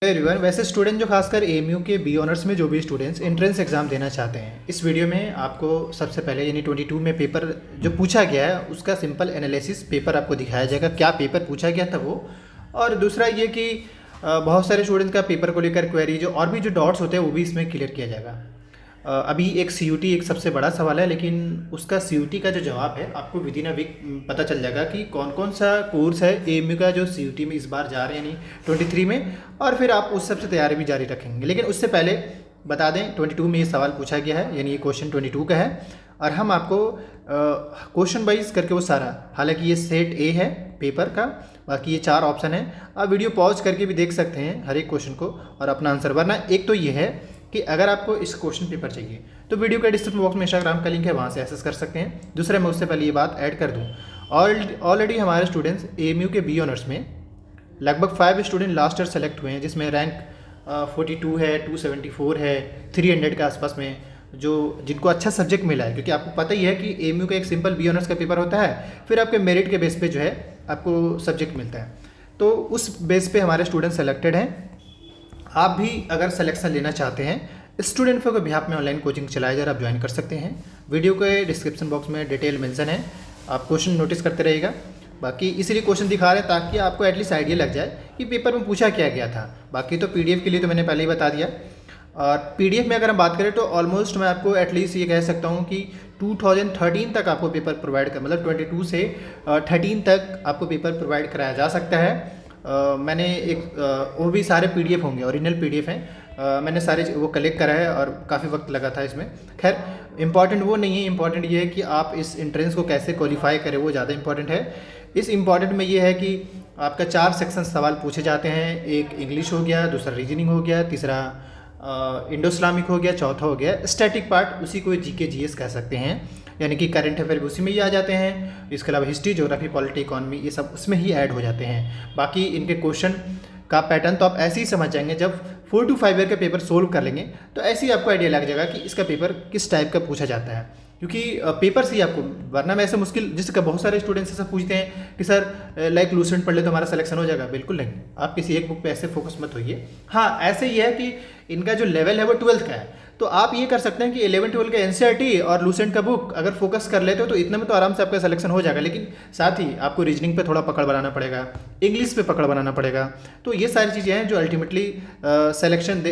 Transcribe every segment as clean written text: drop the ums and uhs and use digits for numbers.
Everyone, वैसे student जो खासकर एएमयू के बी ऑनर्स में जो भी स्टूडेंट्स एंट्रेंस एग्ज़ाम देना चाहते हैं, इस वीडियो में आपको सबसे पहले यानी 22 में पेपर जो पूछा गया है उसका सिंपल एनालिसिस पेपर आपको दिखाया जाएगा, क्या पेपर पूछा गया था वो। और दूसरा ये कि बहुत सारे स्टूडेंट्स का पेपर को लेकर क्वेरी जो और भी जो डाउट्स होते हैं वो भी इसमें क्लियर किया जाएगा। अभी एक सीयूटी एक सबसे बड़ा सवाल है, लेकिन उसका सीयूटी का जो जवाब है आपको विद इन अ वीक पता चल जाएगा कि कौन कौन सा कोर्स है एएमयू का जो सीयूटी में इस बार जा रहे हैं यानी 23 में, और फिर आप उस सबसे तैयारी भी जारी रखेंगे। लेकिन उससे पहले बता दें 22 में ये सवाल पूछा गया है, यानी ये क्वेश्चन 22 का है और हम आपको क्वेश्चन वाइज करके वो सारा, हालांकि ये सेट ए है पेपर का, बाकी ये 4 ऑप्शन है। आप वीडियो पॉज करके भी देख सकते हैं हर एक क्वेश्चन को और अपना आंसर, वरना एक तो ये है कि अगर आपको इस क्वेश्चन पेपर चाहिए तो वीडियो के डिस्क्रिप्शन बॉक्स में इंस्टाग्राम का लिंक है, वहाँ से एक्सेस कर सकते हैं। दूसरा, मैं उससे पहले ये बात ऐड कर दूँ, ऑलरेडी हमारे स्टूडेंट्स एएमयू के बी ऑनर्स में लगभग 5 स्टूडेंट लास्ट ईयर सेलेक्ट हुए हैं, जिसमें रैंक 42 है, 274 है, 300 के आसपास में, जो जिनको अच्छा सब्जेक्ट मिला है। क्योंकि आपको पता ही है कि एएमयू का एक सिंपल बी ऑनर्स का पेपर होता है, फिर आपके मेरिट के बेस पे जो है आपको सब्जेक्ट मिलता है, तो उस बेस पे हमारे स्टूडेंट सेलेक्टेड हैं। आप भी अगर सिलेक्शन लेना चाहते हैं स्टूडेंट फॉर बिहाफ में ऑनलाइन कोचिंग चलाया जा रहा, आप ज्वाइन कर सकते हैं। वीडियो के डिस्क्रिप्शन बॉक्स में डिटेल मेंशन है, आप क्वेश्चन नोटिस करते रहिएगा। बाकी इसलिए क्वेश्चन दिखा रहे हैं ताकि आपको एटलीस्ट आइडिया लग जाए कि पेपर में पूछा क्या गया था। बाकी तो पीडीएफ के लिए तो मैंने पहले ही बता दिया। और पीडीएफ में अगर हम बात करें तो ऑलमोस्ट मैं आपको एटलीस्ट ये कह सकता हूँ कि 2013 तक आपको पेपर प्रोवाइड कर, मतलब 22 से 13 तक आपको पेपर प्रोवाइड कराया जा सकता है। मैंने एक वो भी सारे पीडीएफ होंगे, ओरिजिनल पीडीएफ हैं, मैंने सारे वो कलेक्ट करा है और काफ़ी वक्त लगा था इसमें। खैर इंपॉर्टेंट वो नहीं है, इंपॉर्टेंट ये है कि आप इस एंट्रेंस को कैसे क्वालिफाई करें, वो ज़्यादा इंपॉर्टेंट है। इस इम्पॉर्टेंट में ये है कि आपका 4 सेक्शन सवाल पूछे जाते हैं, एक इंग्लिश हो गया, दूसरा रीजनिंग हो गया, तीसरा इंडो इस्लामिक हो गया, चौथा हो गया स्टैटिक पार्ट, उसी को जीके जीएस कह सकते हैं, यानी कि करंट अफेयर भी उसी में ही आ जाते हैं। इसके अलावा हिस्ट्री, ज्योग्राफी, पॉलिटी, इकॉनमी, ये सब उसमें ही ऐड हो जाते हैं। बाकी इनके क्वेश्चन का पैटर्न तो आप ऐसे ही समझ जाएंगे, जब 4 to 5 ईयर का पेपर सोल्व कर लेंगे तो ऐसे ही आपको आइडिया लग जाएगा कि इसका पेपर किस टाइप का पूछा जाता है। क्योंकि पेपर से ही आपको, वरना में ऐसे मुश्किल, जिसका बहुत सारे स्टूडेंट्स ऐसा पूछते हैं कि सर लाइक लूसेंट पढ़ ले तो हमारा सिलेक्शन हो जाएगा। बिल्कुल नहीं, आप किसी एक बुक पे ऐसे फोकस मत होइए। हाँ, ऐसे ही है कि इनका जो लेवल है वो 12th का है, तो आप ये कर सकते हैं कि 11-12 का एनसीईआरटी और लूसेंट का बुक अगर फोकस कर लेते हो तो इतने में तो आराम से आपका सिलेक्शन हो जाएगा। लेकिन साथ ही आपको रीजनिंग पे थोड़ा पकड़ बनाना पड़ेगा, इंग्लिश पे पकड़ बनाना पड़ेगा। तो ये सारी चीज़ें हैं जो अल्टीमेटली सिलेक्शन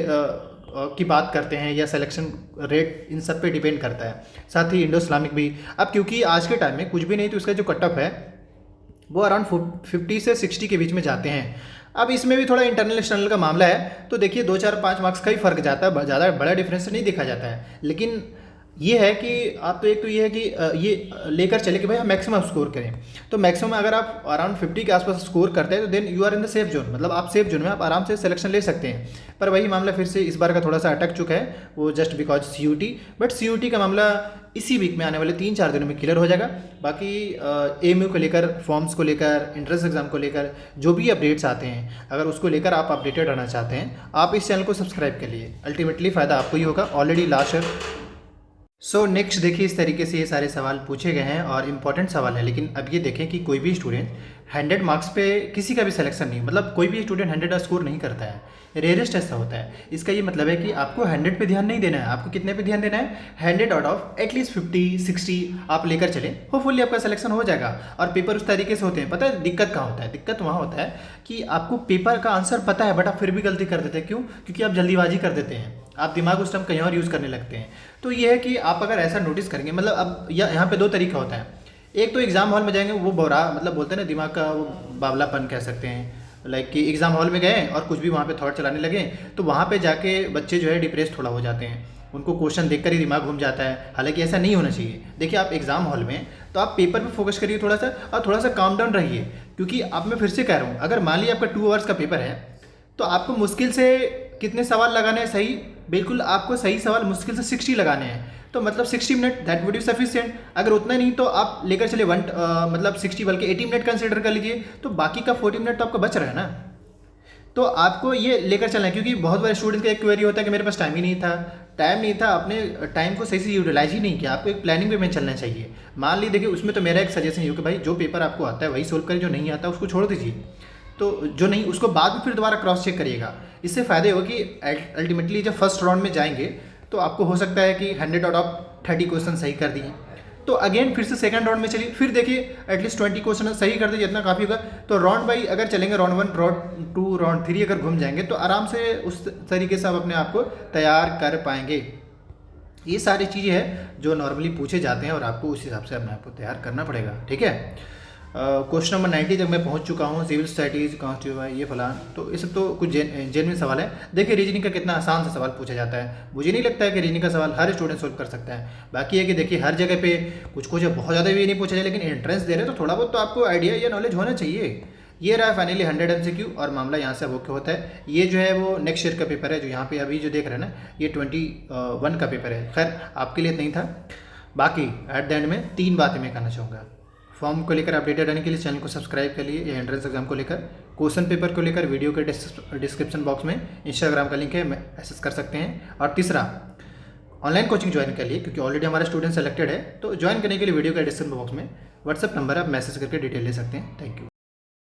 की बात करते हैं, या सिलेक्शन रेट इन सब पे डिपेंड करता है। साथ ही इंडो इस्लामिक भी, अब क्योंकि आज के टाइम में कुछ भी नहीं तो इसका जो कट ऑफ है वो अराउंड 50 से 60 के बीच में जाते हैं। अब इसमें भी थोड़ा इंटरनल एक्सटर्नल का मामला है, तो देखिए 2-4-5 मार्क्स का ही फर्क जाता है, ज़्यादा बड़ा डिफरेंस नहीं देखा जाता है। लेकिन ये है कि आप तो एक तो ये है कि ये लेकर चले कि भाई हम मैक्सिमम स्कोर करें, तो मैक्सिमम अगर आप अराउंड 50 के आसपास स्कोर करते हैं तो then you are in the safe zone, मतलब आप सेफ जोन में आप आराम से सिलेक्शन ले सकते हैं। पर वही मामला फिर से इस बार का थोड़ा सा अटक चुका है, वो just because CUT, but CUT का मामला इसी वीक में आने वाले 3-4 दिनों में क्लियर हो जाएगा। बाकी एएमयू को लेकर, फॉर्म्स को लेकर, एंट्रेंस एग्जाम को लेकर जो भी अपडेट्स आते हैं, अगर उसको लेकर आप अपडेटेड रहना चाहते हैं, आप इस चैनल को सब्सक्राइब कर लिए, अल्टीमेटली फ़ायदा आपको ही होगा। Already last year so next देखिए, इस तरीके से ये सारे सवाल पूछे गए हैं और इम्पॉर्टेंट सवाल है। लेकिन अब ये देखें कि कोई भी स्टूडेंट 100 मार्क्स पे किसी का भी सिलेक्शन नहीं, मतलब कोई भी स्टूडेंट 100 स्कोर नहीं करता है, रेयरेस्ट ऐसा होता है। इसका ये मतलब है कि आपको 100 पे ध्यान नहीं देना है, आपको कितने पे ध्यान देना है, 100 आउट ऑफ एटलीस्ट 50-60 आप लेकर चले, होपफुली आपका सिलेक्शन हो जाएगा। और पेपर उस तरीके से होते हैं, पता है दिक्कत कहाँ होता है? दिक्कत वहाँ होता है कि आपको पेपर का आंसर पता है बट आप फिर भी गलती कर देते हैं। क्यों? क्योंकि आप जल्दीबाजी कर देते हैं, आप दिमाग उस टाइम कहीं और यूज़ करने लगते हैं। तो ये है कि आप अगर ऐसा नोटिस करेंगे, मतलब अब यहाँ पे 2 तरीका होता है। एक तो एग्ज़ाम हॉल में जाएंगे, वो बोरा, मतलब बोलते हैं ना दिमाग का वो बावलापन कह सकते हैं, लाइक कि एग्ज़ाम हॉल में गए और कुछ भी वहाँ पे थॉट चलाने लगे, तो वहाँ पे जाके बच्चे जो है डिप्रेस थोड़ा हो जाते हैं, उनको क्वेश्चन देखकर ही दिमाग घूम जाता है। हालांकि ऐसा नहीं होना चाहिए। देखिए आप एग्ज़ाम हॉल में तो आप पेपर पे फोकस करिए थोड़ा सा, और थोड़ा सा काम डाउन रहिए। क्योंकि अब मैं फिर से कह रहा हूँ, अगर मान लीजिए आपका 2 आवर्स का पेपर है तो आपको मुश्किल से कितने सवाल लगाने हैं सही, बिल्कुल आपको सही सवाल मुश्किल से 60 लगाने हैं, तो मतलब 60 minute that would be sufficient. अगर उतना नहीं तो आप लेकर चले मतलब 60 बल्कि 80 मिनट कंसिडर कर लीजिए, तो बाकी का 40 मिनट तो आपका बच रहा है ना। तो आपको ये लेकर चलना है, क्योंकि बहुत बड़े स्टूडेंट्स का एक क्वेरी होता है कि मेरे पास टाइम नहीं था, आपने टाइम को सही से यूटिलाइज ही नहीं किया। आपको एक प्लानिंग वे में चलना चाहिए। मान लीजिए देखिए, उसमें तो मेरा एक सजेशन है कि भाई जो पेपर आपको आता है वही सोल्व करें, जो नहीं आता उसको छोड़ दीजिए। तो जो नहीं उसको बाद में फिर दोबारा क्रॉस चेक करिएगा। इससे फ़ायदे हो कि अल्टीमेटली जब फर्स्ट राउंड में जाएंगे तो आपको हो सकता है कि 100 आउट ऑफ 30 क्वेश्चन सही कर दिए, तो अगेन फिर से सेकंड राउंड में चलिए, फिर देखिए एटलीस्ट 20 क्वेश्चन सही कर दीजिए, इतना काफ़ी होगा। तो राउंड बाई अगर चलेंगे, राउंड 1, राउंड 2, राउंड 3 अगर घूम जाएंगे तो आराम से उस तरीके से आप अपने आप को तैयार कर पाएंगे। ये सारी चीज़ें हैं जो नॉर्मली पूछे जाते हैं और आपको उस हिसाब से अपने आप को तैयार करना पड़ेगा, ठीक है। क्वेश्चन नंबर 90 तक मैं पहुंच चुका हूं। सिविल सोसाइटीज कॉन्स्टिट्यूट ये फलान, तो ये सब तो कुछ जेन्युइन सवाल है। देखिए रीजनिंग का कितना आसान सा सवाल पूछा जाता है, मुझे नहीं लगता है कि रीजनिंग का सवाल हर स्टूडेंट सोल्व कर सकता है। बाकी है कि देखिए हर जगह पे कुछ कुछ बहुत ज़्यादा भी नहीं पूछा जाए, लेकिन एंट्रेंस दे रहे हैं तो थोड़ा बहुत तो आपको आइडिया या नॉलेज होना चाहिए। ये रहा फाइनली 100 MCQ और मामला यहाँ से अब ओके होता है। ये जो है वो नेक्स्ट ईयर का पेपर है, जो यहाँ पे अभी जो देख रहे हैं ना, ये 21 का पेपर है। खैर आपके लिए नहीं था। बाकी एट द एंड में 3 बातें मैं कहना चाहूँगा। फॉर्म को लेकर अपडेटेड रहने के लिए चैनल को सब्सक्राइब कर लिए, या एंट्रेंस एग्जाम को लेकर, क्वेश्चन पेपर को लेकर वीडियो के डिस्क्रिप्शन बॉक्स में इंस्टाग्राम का लिंक है, एक्सेस कर सकते हैं। और तीसरा, ऑनलाइन कोचिंग ज्वाइन कर लिए, क्योंकि ऑलरेडी हमारा स्टूडेंट सेलेक्टेड है, तो ज्वाइन करने के लिए वीडियो के डिस्क्रिप्शन बॉक्स में व्हाट्सएप नंबर आप मैसेज करके डिटेल ले सकते हैं। Thank you.